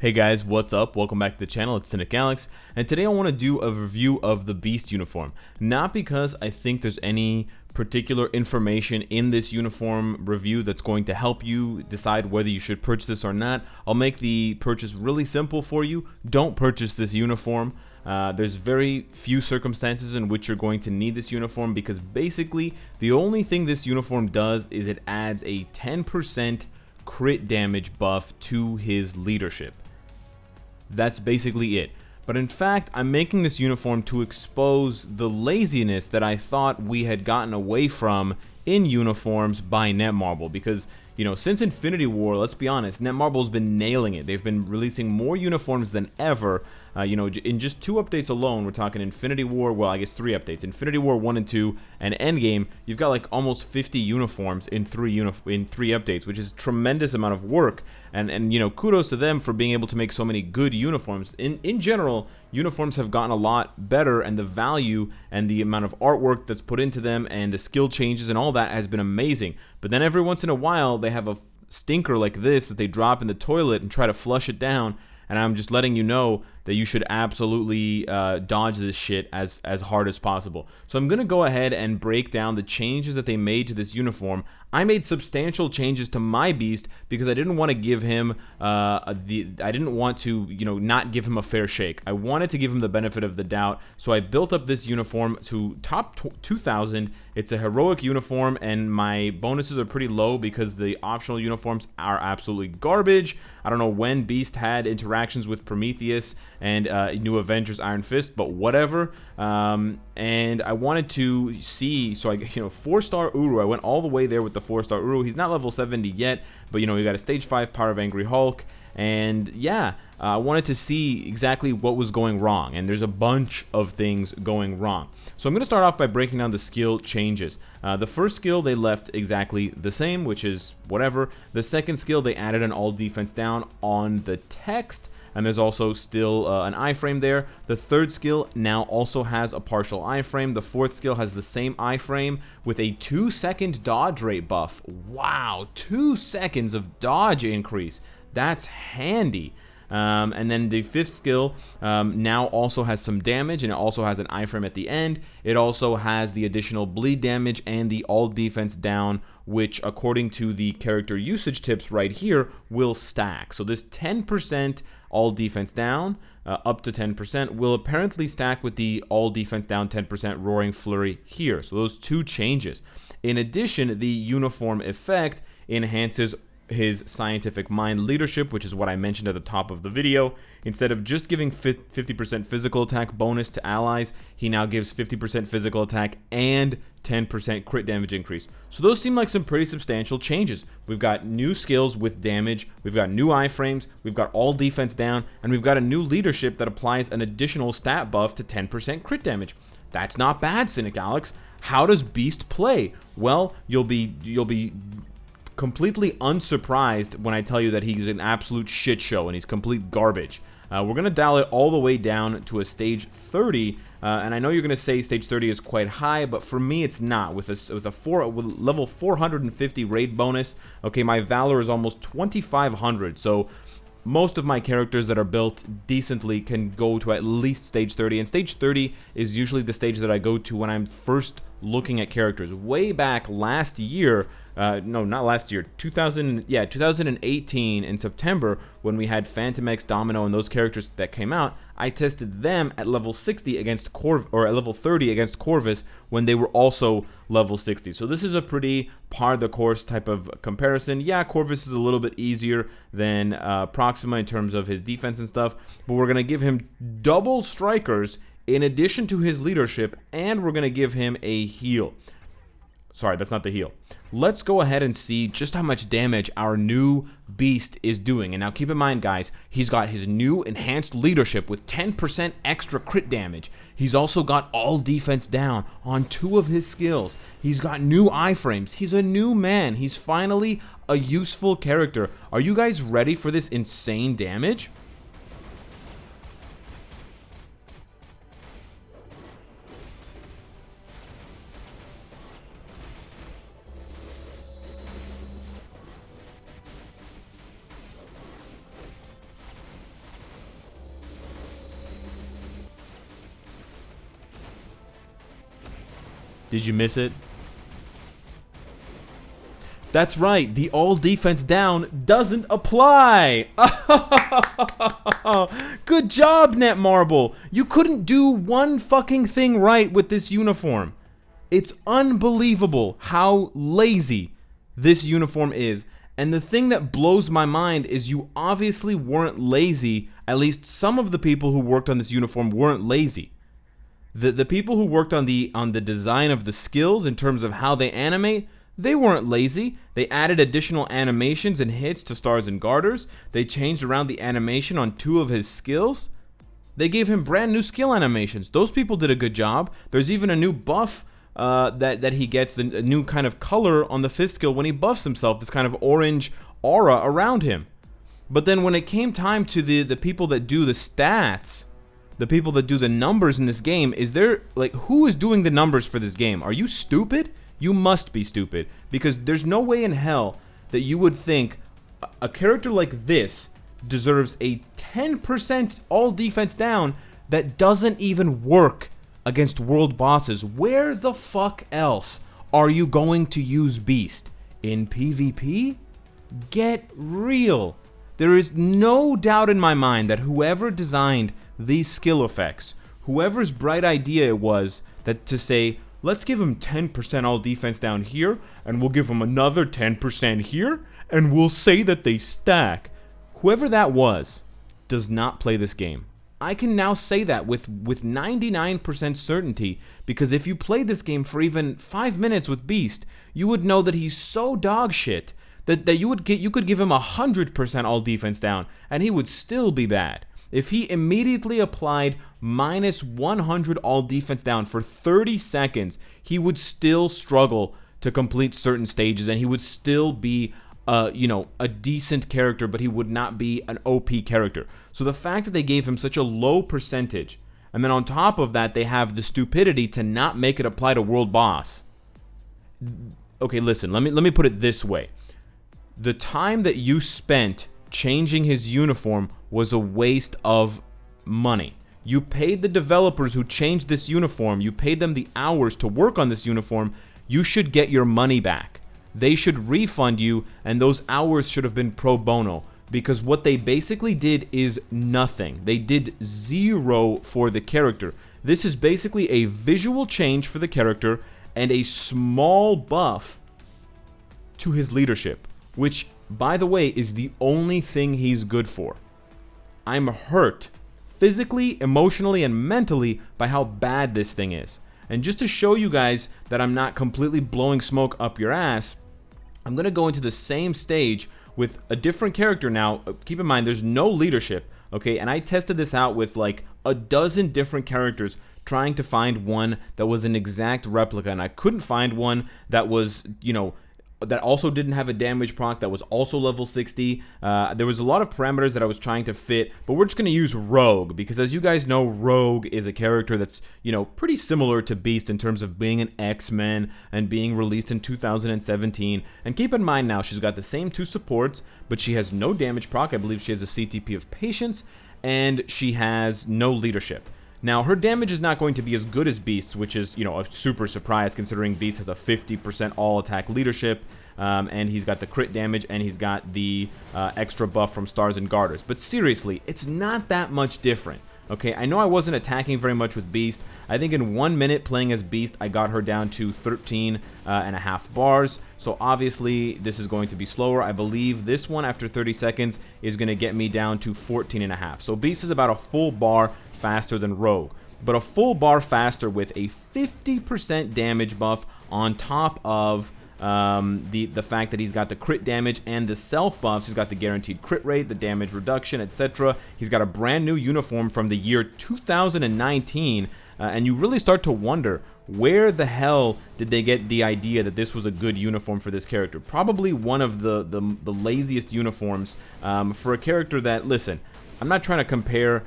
Hey guys, what's up? Welcome back to the channel. It's Cynicalex, and today I want to do a review of the Beast uniform. Not because I think there's any particular information in this uniform review that's going to help you decide whether you should purchase this or not. I'll make the purchase really simple for you. Don't purchase this uniform. There's very few circumstances in which you're going to need this uniform, because basically the only thing this uniform does is it adds a 10% crit damage buff to his leadership. That's basically it. But in fact, I'm making this uniform to expose the laziness that I thought we had gotten away from in uniforms by Netmarble, because since Infinity War, let's be honest, Netmarble's been nailing it. They've been releasing more uniforms than ever. In just 2 updates alone, we're talking Infinity War, well, I guess 3 updates. Infinity War 1 and 2 and Endgame, you've got like almost 50 uniforms in 3 updates, which is a tremendous amount of work. And kudos to them for being able to make so many good uniforms. In general, uniforms have gotten a lot better, and the value and the amount of artwork that's put into them and the skill changes and all that has been amazing. But then every once in a while, they have a stinker like this that they drop in the toilet and try to flush it down. And I'm just letting you know that you should absolutely dodge this shit as hard as possible. So I'm going to go ahead and break down the changes that they made to this uniform. I made substantial changes to my Beast because I didn't want to give him I didn't want to not give him a fair shake. I wanted to give him the benefit of the doubt. So I built up this uniform to top 2000. It's a heroic uniform, and my bonuses are pretty low because the optional uniforms are absolutely garbage. I don't know when Beast had interactions with Prometheus and New Avengers Iron Fist, but whatever. And I wanted to see, so I 4-star Uru. I went all the way there with the 4-star Uru. He's not level 70 yet, but we got a stage 5 Power of Angry Hulk. And yeah, I wanted to see exactly what was going wrong, and there's a bunch of things going wrong. So I'm going to start off by breaking down the skill changes. The first skill they left exactly the same, which is whatever. The second skill, they added an all defense down on the text, and there's also still an iframe there. The third skill now also has a partial iframe. The fourth skill has the same iframe with a 2-second dodge rate buff. Wow, 2 seconds of dodge increase. That's handy. And then the fifth skill now also has some damage, and it also has an iframe at the end. It also has the additional bleed damage and the all defense down, which according to the character usage tips right here will stack. So this 10% all defense down up to 10% will apparently stack with the all defense down 10% roaring flurry here. So those 2 changes. In addition, the uniform effect enhances his scientific mind leadership, which is what I mentioned at the top of the video. Instead of just giving 50% physical attack bonus to allies, he now gives 50% physical attack and 10% crit damage increase. So those seem like some pretty substantial changes. We've got new skills with damage, we've got new iframes, we've got all defense down, and we've got a new leadership that applies an additional stat buff to 10% crit damage. That's not bad, Cynicalex. How does Beast play? Well, you'll be completely unsurprised when I tell you that he's an absolute shit show and he's complete garbage. We're going to dial it all the way down to a stage 30, and I know you're going to say stage 30 is quite high, but for me it's not. With level 450 raid bonus, okay, my Valor is almost 2500, so most of my characters that are built decently can go to at least stage 30, and stage 30 is usually the stage that I go to when I'm first looking at characters. Way back last year, no, not last year, 2018 in September, when we had Phantom X, Domino, and those characters that came out, I tested them at level 60 against at level 30 against Corvus when they were also level 60. So this is a pretty par the course type of comparison. Yeah, Corvus is a little bit easier than Proxima in terms of his defense and stuff, but we're going to give him double strikers in addition to his leadership, and we're going to give him a heal. Sorry, that's not the heal. Let's go ahead and see just how much damage our new Beast is doing. And now keep in mind, guys, he's got his new enhanced leadership with 10% extra crit damage. He's also got all defense down on 2 of his skills. He's got new iframes. He's a new man. He's finally a useful character. Are you guys ready for this insane damage? Did you miss it? That's right, the all defense down doesn't apply! Good job, Netmarble! You couldn't do one fucking thing right with this uniform. It's unbelievable how lazy this uniform is. And the thing that blows my mind is you obviously weren't lazy. At least some of the people who worked on this uniform weren't lazy. The people who worked on the design of the skills in terms of how they animate, they weren't lazy. They added additional animations and hits to Stars and Garters. They changed around the animation on 2 of his skills. They gave him brand new skill animations. Those people did a good job. There's even a new buff that he gets, a new kind of color on the 5th skill when he buffs himself, this kind of orange aura around him. But then when it came time to the people that do the stats, the people that do the numbers in this game, who is doing the numbers for this game? Are you stupid? You must be stupid, because there's no way in hell that you would think a character like this deserves a 10% all defense down that doesn't even work against world bosses. Where the fuck else are you going to use Beast? In PvP? Get real. There is no doubt in my mind that whoever designed these skill effects, whoever's bright idea it was that to say, let's give him 10% all defense down here, and we'll give him another 10% here, and we'll say that they stack. Whoever that was does not play this game. I can now say that with 99% certainty, because if you played this game for even 5 minutes with Beast, you would know that he's so dog shit that you could give him 100% all defense down, and he would still be bad. If he immediately applied minus 100 all defense down for 30 seconds, he would still struggle to complete certain stages, and he would still be, a decent character, but he would not be an OP character. So the fact that they gave him such a low percentage, and then on top of that, they have the stupidity to not make it apply to World Boss. Okay, listen, let me put it this way. The time that you spent changing his uniform was a waste of money. You paid the developers who changed this uniform, you paid them the hours to work on this uniform, you should get your money back. They should refund you, and those hours should have been pro bono, because what they basically did is nothing. They did zero for the character. This is basically a visual change for the character and a small buff to his leadership, which, by the way, is the only thing he's good for. I'm hurt physically, emotionally, and mentally by how bad this thing is. And just to show you guys that I'm not completely blowing smoke up your ass, I'm going to go into the same stage with a different character now. Keep in mind, there's no leadership, okay? And I tested this out with like a dozen different characters, trying to find one that was an exact replica, and I couldn't find one that was, that also didn't have a damage proc, that was also level 60. There was a lot of parameters that I was trying to fit, but we're just going to use Rogue, because as you guys know, Rogue is a character that's, pretty similar to Beast in terms of being an X-Men and being released in 2017. And keep in mind now, she's got the same 2 supports, but she has no damage proc. I believe she has a CTP of Patience, and she has no leadership. Now, her damage is not going to be as good as Beast's, which is, a super surprise considering Beast has a 50% all-attack leadership, and he's got the crit damage, and he's got the extra buff from Stars and Garters. But seriously, it's not that much different, okay? I know I wasn't attacking very much with Beast. I think in 1 minute playing as Beast, I got her down to 13.5 bars, so obviously this is going to be slower. I believe this one, after 30 seconds, is going to get me down to 14.5. So Beast is about a full bar faster than Rogue, but a full bar faster with a 50% damage buff on top of the fact that he's got the crit damage and the self buffs. He's got the guaranteed crit rate, the damage reduction, etc. He's got a brand new uniform from the year 2019, and you really start to wonder, where the hell did they get the idea that this was a good uniform for this character? Probably one of the laziest uniforms for a character that, listen, I'm not trying to compare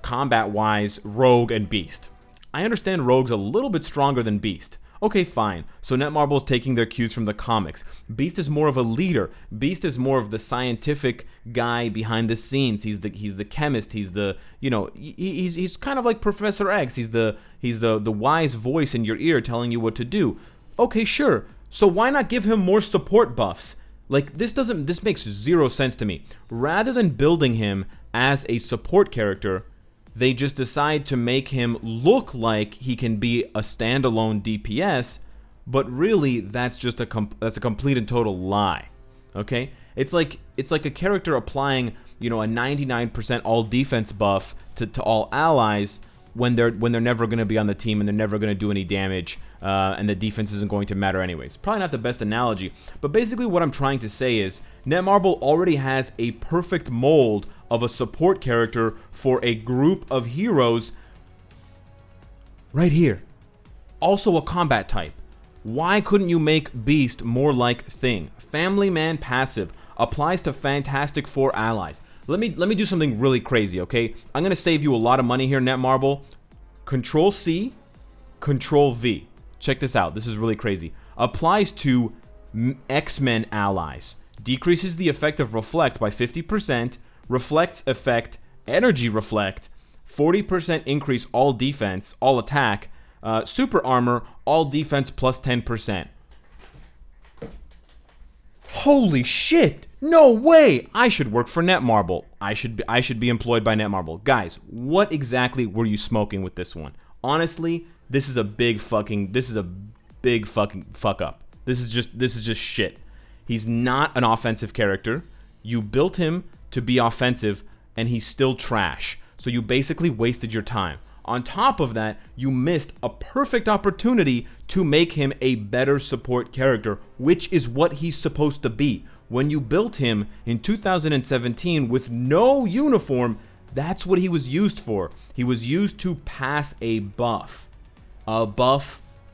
combat-wise Rogue and Beast. I understand Rogue's a little bit stronger than Beast. Okay, fine. So Netmarble is taking their cues from the comics. Beast is more of a leader. Beast is more of the scientific guy behind the scenes. He's the chemist. He's the, you know, he's kind of like Professor X. He's the wise voice in your ear telling you what to do. Okay, sure. So why not give him more support buffs? Like, this makes zero sense to me. Rather than building him as a support character, they just decide to make him look like he can be a standalone DPS, but really that's just a complete and total lie. Okay? It's like a character applying, you know, a 99% all defense buff to all allies when they're never going to be on the team and they're never going to do any damage, and the defense isn't going to matter anyways. Probably not the best analogy, but basically what I'm trying to say is Netmarble already has a perfect mold of a support character for a group of heroes right here. Also a combat type. Why couldn't you make Beast more like Thing? Family Man passive applies to Fantastic Four allies. Let me do something really crazy, okay? I'm gonna save you a lot of money here, Netmarble. Control C, Control V. Check this out. This is really crazy. Applies to X-Men allies. Decreases the effect of Reflect by 50%. Reflects effect, Energy Reflect. 40% increase all defense, all attack. Super Armor, all defense plus 10%. Holy shit! No way! I should work for Netmarble. I should be employed by Netmarble. Guys, what exactly were you smoking with this one? Honestly, this is a big fucking fuck up. This is just shit. He's not an offensive character. You built him to be offensive and he's still trash. So you basically wasted your time. On top of that, you missed a perfect opportunity to make him a better support character, which is what he's supposed to be. When you built him in 2017 with no uniform, that's what he was used for. He was used to pass a buff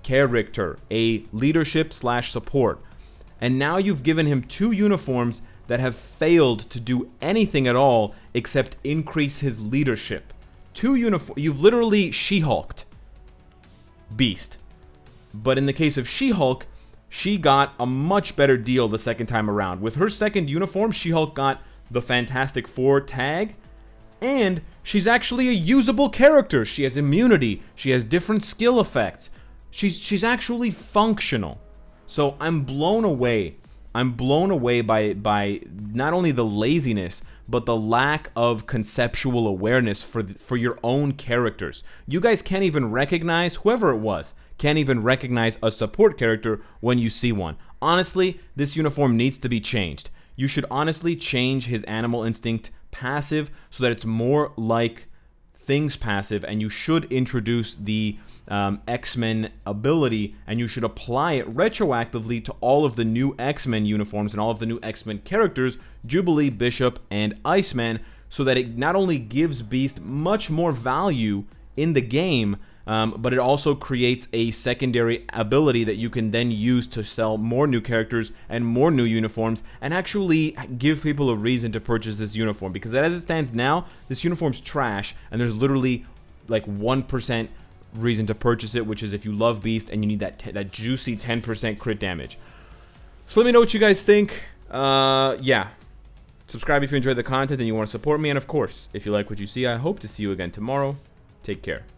character, a leadership / support. And now you've given him 2 uniforms that have failed to do anything at all except increase his leadership. 2 uniforms. You've literally She-Hulked Beast. But in the case of She-Hulk, she got a much better deal the second time around. With her second uniform, She-Hulk got the Fantastic Four tag, and she's actually a usable character. She has immunity. She has different skill effects. She's actually functional. So I'm blown away. I'm blown away by not only the laziness, but the lack of conceptual awareness for your own characters. You guys can't even recognize, whoever it was, can't even recognize a support character when you see one. Honestly, this uniform needs to be changed. You should honestly change his Animal Instinct passive so that it's more like Thing's passive, and you should introduce the X-Men ability, and you should apply it retroactively to all of the new X-Men uniforms and all of the new X-Men characters, Jubilee, Bishop, and Iceman, so that it not only gives Beast much more value in the game, but it also creates a secondary ability that you can then use to sell more new characters and more new uniforms, and actually give people a reason to purchase this uniform. Because as it stands now, this uniform's trash, and there's literally like 1% reason to purchase it, which is if you love Beast and you need that juicy 10% crit damage. So let me know what you guys think. Yeah. Subscribe if you enjoyed the content and you want to support me, and of course, if you like what you see, I hope to see you again tomorrow. Take care.